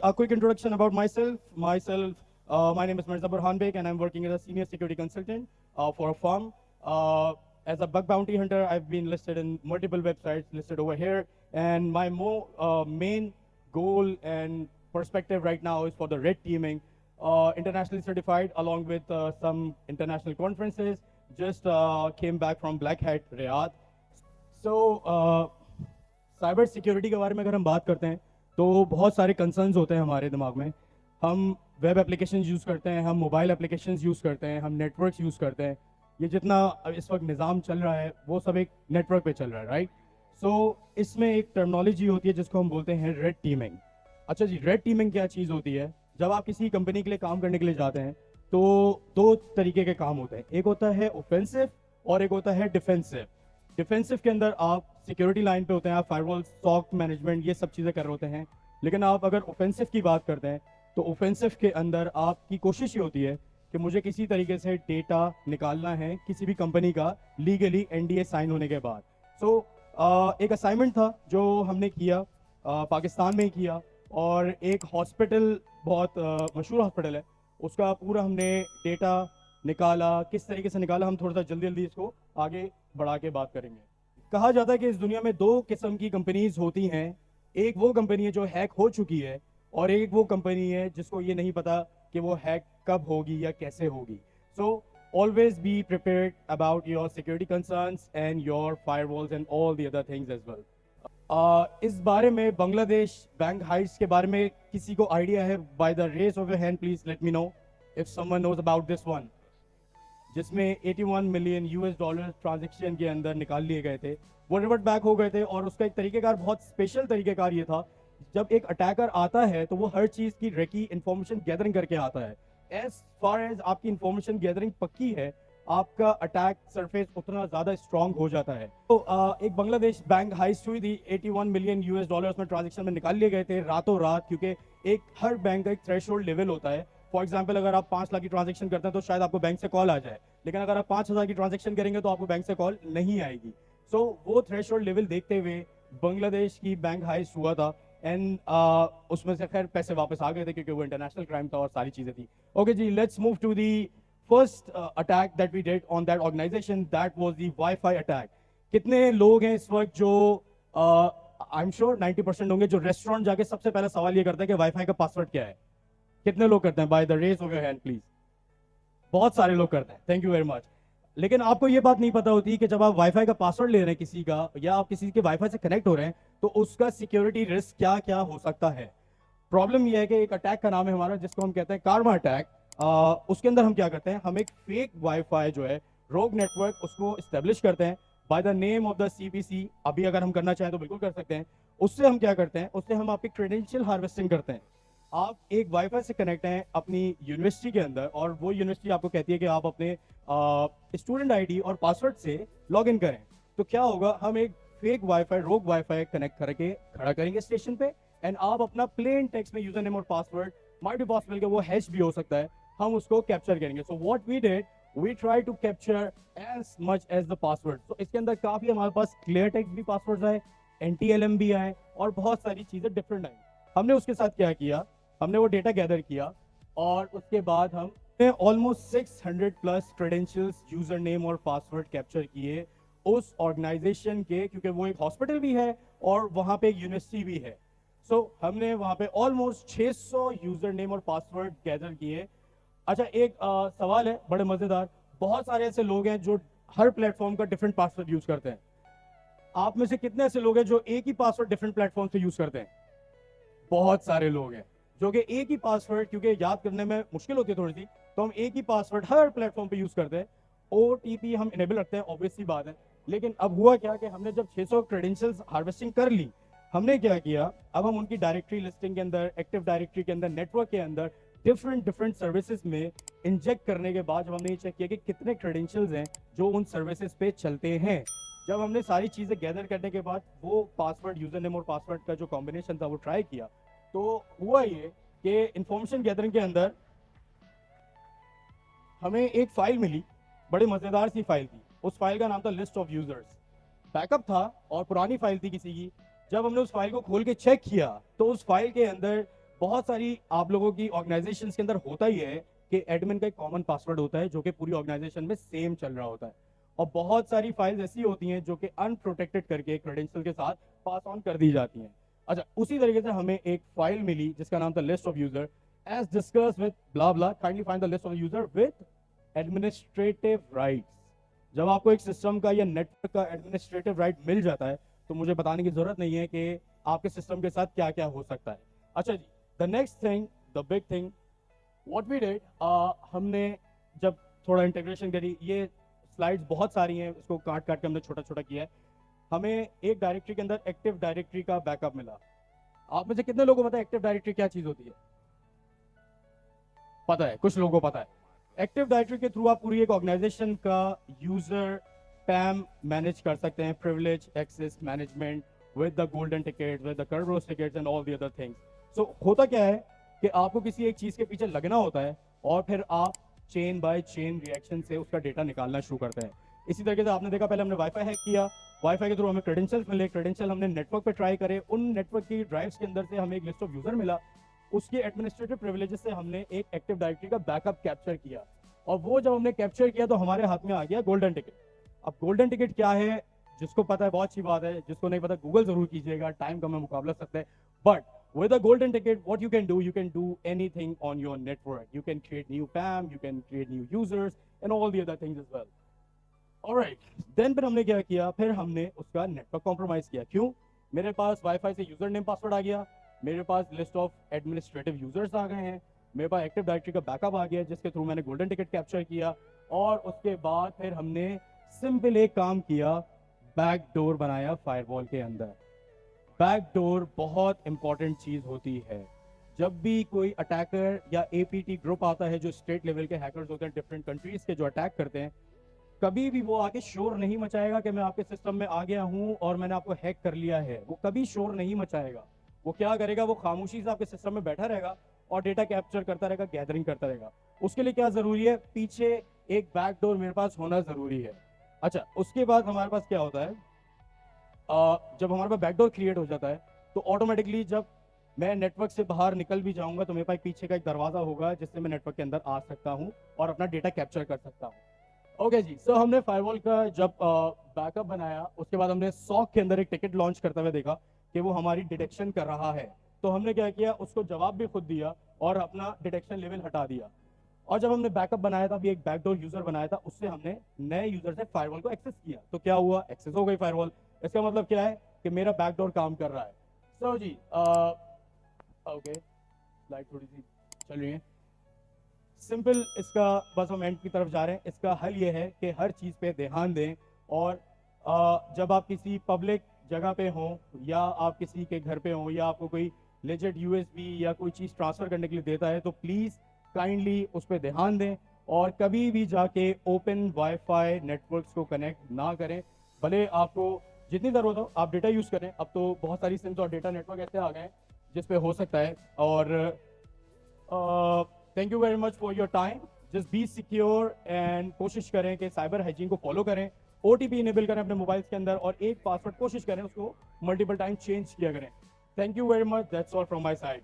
A quick introduction about myself. My name is Mirza Burhan Beg, and I'm working as a senior security consultant for a firm. As a bug bounty hunter, I've been listed in multiple websites listed over here, and my main goal and perspective right now is for the red teaming, internationally certified, along with some international conferences. Just came back from Black Hat Riyadh. So cyber security के बारे में अगर हम बात करते हैं तो बहुत सारे कंसर्न्स होते हैं हमारे दिमाग में। हम वेब एप्लीकेशंस यूज़ करते हैं, हम मोबाइल एप्लीकेशंस यूज़ करते हैं, हम नेटवर्क्स यूज़ करते हैं। ये जितना इस वक्त निज़ाम चल रहा है वो सब एक नेटवर्क पे चल रहा है, राइट? सो इसमें एक टर्मिनोलॉजी होती है जिसको हम बोलते हैं रेड टीमिंग। अच्छा जी, रेड टीमिंग क्या चीज़ होती है? जब आप किसी कंपनी के लिए काम करने के लिए जाते हैं तो दो तरीके के काम होते हैं, एक होता है ऑफेंसिव और एक होता है डिफेंसिव। डिफेंसिव के अंदर आप सिक्योरिटी लाइन पे होते हैं, आप फायरवॉल, सॉक मैनेजमेंट, ये सब चीज़ें कर रहे होते हैं। लेकिन आप अगर ऑफेंसिव की बात करते हैं तो ऑफेंसिव के अंदर आपकी कोशिश ये होती है कि मुझे किसी तरीके से डेटा निकालना है किसी भी कंपनी का लीगली एनडीए साइन होने के बाद। सो एक असाइनमेंट था जो हमने किया, पाकिस्तान में ही किया, और एक हॉस्पिटल, बहुत मशहूर हॉस्पिटल है, उसका पूरा हमने डेटा निकाला। किस तरीके से निकाला हम थोड़ा सा जल्दी जल्दी इसको आगे बढ़ा के बात करेंगे। कहा जाता है कि इस दुनिया में दो किस्म की कंपनीज होती हैं। एक वो कंपनी है जो हैक हो चुकी है, और एक वो कंपनी है जिसको ये नहीं पता कि वो हैक कब होगी या कैसे होगी। So always be prepared about your security concerns and your firewalls and all the other things as well. इस बारे में बांग्लादेश बैंक हाइट्स के बारे में किसी को आइडिया है? By the race of your hand please let me know if someone knows about this one, जिसमें 81 मिलियन यूएस डॉलर ट्रांजैक्शन के अंदर निकाल लिए गए थे, वो रिवर्ट बैक हो गए थे। और उसका एक तरीकेकार, बहुत स्पेशल तरीकेकार ये था, जब एक अटैकर आता है तो वो हर चीज़ की रेकी इंफॉर्मेशन गैदरिंग करके आता है। एज फार एज आपकी इंफॉर्मेशन गैदरिंग पक्की है, आपका अटैक सरफेस उतना ज़्यादा स्ट्रांग हो जाता है। तो एक बांग्लादेश बैंक हाइस्ट हुई थी, 81 मिलियन यूएस डॉलर उसमें ट्रांजेक्शन में निकाल लिए गए थे रातों रात, क्योंकि एक हर बैंक का एक थ्रेशोल्ड लेवल होता है। फॉर एग्जाम्पल, अगर आप 5 लाख की ट्रांजेक्शन करते हैं तो शायद आपको बैंक से कॉल आ जाए, लेकिन अगर आप 5,000 की ट्रांजेक्शन करेंगे तो आपको बैंक से कॉल नहीं आएगी। सो वो थ्रेशोल्ड लेवल देखते हुए बांग्लादेश की बैंक हाइस्ट हुआ था, एंड उसमें से खैर पैसे वापस आ गए थे क्योंकि वो इंटरनेशनल क्राइम था और सारी चीज़ें थी। ओके जी, let's move to the first attack that we did on that organisation, that was the wifi attack. कितने लोग हैं इस वक्त जो, आई एम श्योर 90% होंगे, जो रेस्टोरेंट जाके सबसे पहला सवाल ये करते हैं कि वाईफाई का पासवर्ड क्या है? कितने लोग करते हैं? By the raise of your hand please. बहुत सारे लोग करते हैं, थैंक यू वेरी मच। लेकिन आपको ये बात नहीं पता होती कि जब आप वाईफाई का पासवर्ड ले रहे हैं किसी का, या आप किसी के वाईफाई से कनेक्ट हो रहे हैं, तो उसका सिक्योरिटी रिस्क क्या क्या हो सकता है। प्रॉब्लम यह है कि एक अटैक का नाम है हमारा जिसको हम कहते हैं कार्मा अटैक। उसके अंदर हम क्या करते हैं, हम एक फेक वाईफाई जो है, रोग नेटवर्क, उसको इस्टेब्लिश करते हैं by the name of the CPC. अभी अगर हम करना चाहें तो बिल्कुल कर सकते हैं। उससे हम क्या करते हैं, उससे हम आपकी क्रेडेंशियल हार्वेस्टिंग करते हैं। आप एक वाईफाई से कनेक्ट हैं अपनी यूनिवर्सिटी के अंदर, और वो यूनिवर्सिटी आपको कहती है कि आप अपने स्टूडेंट आईडी और पासवर्ड से लॉग इन करें। तो क्या होगा, हम एक फेक वाईफाई, रोग वाईफाई कनेक्ट करके खड़ा करेंगे स्टेशन पे, एंड आप अपना प्लेन टेक्स्ट में यूजर नेम और पासवर्ड, माइट बी पॉसिबल कि वो हैश भी हो सकता है, हम उसको कैप्चर करेंगे। So what we did, we try to capture as much as the password. तो इसके अंदर काफी हमारे पास क्लियर टेक्स्ट भी पासवर्ड आए, NTLM भी आए, और बहुत सारी चीजें डिफरेंट आई। हमने उसके साथ क्या किया, हमने वो डेटा गैदर किया, और उसके बाद हम almost 600 plus credentials, user name और पासवर्ड कैप्चर किए उस ऑर्गेनाइजेशन के, क्योंकि वो एक हॉस्पिटल भी है और वहां पे एक यूनिवर्सिटी भी है। सो हमने वहां पे ऑलमोस्ट 600 यूजर नेम और पासवर्ड गैदर किए। अच्छा, एक सवाल है बड़े मजेदार, बहुत सारे ऐसे लोग हैं जो हर प्लेटफॉर्म का डिफरेंट पासवर्ड यूज करते हैं। आप में से कितने ऐसे लोग हैं जो एक ही पासवर्ड डिफरेंट प्लेटफॉर्म से यूज करते हैं? बहुत सारे लोग हैं जो कि एक ही पासवर्ड, क्योंकि याद करने में मुश्किल होती है थोड़ी सी, तो हम एक ही पासवर्ड हर प्लेटफॉर्म पे यूज करते हैं। OTP हम इनेबल रखते हैं, ऑब्वियस सी बात है। लेकिन अब हुआ क्या कि हमने जब 600 क्रेडेंशियल्स हार्वेस्टिंग कर ली, हमने क्या किया, अब हम उनकी डायरेक्टरी लिस्टिंग के अंदर, एक्टिव डायरेक्टरी के अंदर, नेटवर्क के अंदर डिफरेंट डिफरेंट सर्विसेज में इंजेक्ट करने के बाद जब हमने ये चेक किया कि कितने क्रेडेंशियल्स हैं जो उन सर्विसेज पे चलते हैं, जब हमने सारी चीज़ें गैदर करने के बाद वो पासवर्ड, यूजर नेम और पासवर्ड का जो कॉम्बिनेशन था वो ट्राई किया, तो हुआ ये कि इंफॉर्मेशन गैदरिंग के अंदर हमें एक फाइल मिली, बड़ी मज़ेदार सी फाइल थी। उस फाइल का नाम था लिस्ट ऑफ यूजर्स। बैकअप था और पुरानी फाइल थी किसी की। जब हमने उस फाइल को खोल के चेक किया तो उस फाइल के अंदर बहुत सारी आप लोगों की ऑर्गेनाइजेशंस के अंदर होता ही है कि एडमिन का एक कॉमन पासवर्ड होता है जो कि पूरी ऑर्गेनाइजेशन में सेम चल रहा होता है, और बहुत सारी फाइल्स ऐसी होती हैं जो कि अनप्रोटेक्टेड करके क्रेडेंशियल के साथ पास ऑन कर दी जाती हैं। अच्छा, उसी तरीके से हमें एक फाइल मिली जिसका नाम था list of user, as discuss with blah blah, kindly find the list of user with administrative rights. जब आपको एक सिस्टम का या नेटवर्क का एडमिनिस्ट्रेटिव राइट मिल जाता है तो मुझे बताने की जरूरत नहीं है कि आपके सिस्टम के साथ क्या क्या हो सकता है। अच्छा जी, the next thing, the big thing what we did, हमने जब थोड़ा इंटीग्रेशन करी, ये स्लाइड्स बहुत सारी हैं, इसको काट काट के हमने छोटा छोटा किया है। हमें एक डायरेक्टरी के अंदर एक्टिव डायरेक्टरी का बैकअप मिला। आप में से कितने लोगों को पता है एक्टिव डायरेक्टरी क्या चीज होती है? पता है, कुछ लोगों को पता है। एक्टिव डायरेक्टरी के थ्रू आप पूरी एक ऑर्गेनाइजेशन का यूजर पैम मैनेज कर सकते हैं, privilege access management with the golden ticket, with the curverose tickets and all the other things. So होता क्या है कि आपको किसी एक चीज के पीछे लगना होता है और फिर आप चेन बाय चेन रिएक्शन से उसका डेटा निकालना शुरू करते हैं। इसी तरीके से आपने देखा, पहले हमने वाईफाई हैक किया, वाईफाई के थ्रू हमें क्रेडेंशियल्स मिले, क्रेडेंशियल हमने नेटवर्क पे ट्राई करे, उन नेटवर्क की ड्राइव्स के अंदर से हमें एक लिस्ट ऑफ यूजर मिला, उसके एडमिनिस्ट्रेटिव प्रिविलेजेस से हमने एक एक्टिव डायरेक्टरी का बैकअप कैप्चर किया, और वो जब हमने कैप्चर किया तो हमारे हाथ में आ गया गोल्डन टिकट। अब गोल्डन टिकट क्या है, जिसको पता है बहुत अच्छी बात है, जिसको नहीं पता गूगल जरूर कीजिएगा, टाइम का मैं मुकाबला सकते हैं। But with a golden ticket, what you can do anything on your network. You can create new PAM, you can create new users and all the other things as well. Alright, then फिर हमने क्या किया, फिर हमने उसका network compromise किया। क्यों? मेरे पास वाईफाई से यूजर नेम पासवर्ड आ गया, मेरे पास लिस्ट ऑफ एडमिनिस्ट्रेटिव यूजर्स आ गए हैं, मेरे पास एक्टिव डायरेक्टरी का बैकअप आ गया जिसके थ्रू मैंने गोल्डन टिकट कैप्चर किया, और उसके बाद फिर हमने सिंपल एक काम किया, बैकडोर बनाया फायरवॉल के अंदर। बैकडोर बहुत इंपॉर्टेंट चीज होती है। जब भी कोई अटैकर या एपीटी ग्रुप आता है, जो स्टेट लेवल के हैकर्स होते हैं डिफरेंट कंट्रीज के, जो अटैक करते हैं, कभी भी वो आके शोर नहीं मचाएगा कि मैं आपके सिस्टम में आ गया हूं और मैंने आपको हैक कर लिया है। वो कभी शोर नहीं मचाएगा। वो क्या करेगा, वो खामोशी से आपके सिस्टम में बैठा रहेगा और डेटा कैप्चर करता रहेगा, गैदरिंग करता रहेगा। उसके लिए क्या जरूरी है, पीछे एक बैकडोर मेरे पास होना जरूरी है। अच्छा, उसके बाद हमारे पास क्या होता है, जब हमारे पास बैकडोर क्रिएट हो जाता है तो ऑटोमेटिकली जब मैं नेटवर्क से बाहर निकल भी जाऊंगा तो मेरे पास पीछे का एक दरवाजा होगा जिससे मैं नेटवर्क के अंदर आ सकता हूं और अपना डेटा कैप्चर कर सकता हूं। ओके जी, सो हमने फायरवॉल का जब बैकअप बनाया, उसके बाद हमने सॉक के अंदर एक टिकट लॉन्च करते हुए देखा कि वो हमारी डिटेक्शन कर रहा है। तो हमने क्या किया, उसको जवाब भी खुद दिया और अपना डिटेक्शन लेवल हटा दिया। और जब हमने बैकअप बनाया था, अभी एक बैकडोर यूजर बनाया था, उससे हमने नए यूजर से फायरवॉल को एक्सेस किया। तो क्या हुआ, एक्सेस हो गई फायरवॉल। इसका मतलब क्या है कि मेरा बैकडोर काम कर रहा है। सो जी, ओके, स्लाइड थोड़ी सी चल रही है। सिंपल इसका बस हम एंड की तरफ जा रहे हैं। इसका हल ये है कि हर चीज़ पे ध्यान दें, और जब आप किसी पब्लिक जगह पे हों या आप किसी के घर पे हों या आपको कोई लेजिट यूएसबी या कोई चीज़ ट्रांसफ़र करने के लिए देता है तो प्लीज़ काइंडली उस पर ध्यान दें, और कभी भी जाके ओपन वाईफाई नेटवर्क्स को कनेक्ट ना करें। भले आपको जितनी ज़रूरत हो आप डेटा यूज़ करें। अब तो बहुत सारी सिम्स और डेटा नेटवर्क ऐसे आ गए हैं जिस पे हो सकता है। और thank you very much for your time. Just be secure and कोशिश करें कि साइबर हाइजीन को फॉलो करें, ओटीपी इनेबल करें अपने मोबाइल्स के अंदर, और एक पासवर्ड कोशिश करें उसको मल्टीपल टाइम चेंज किया करें। Thank you very much, that's all from my side.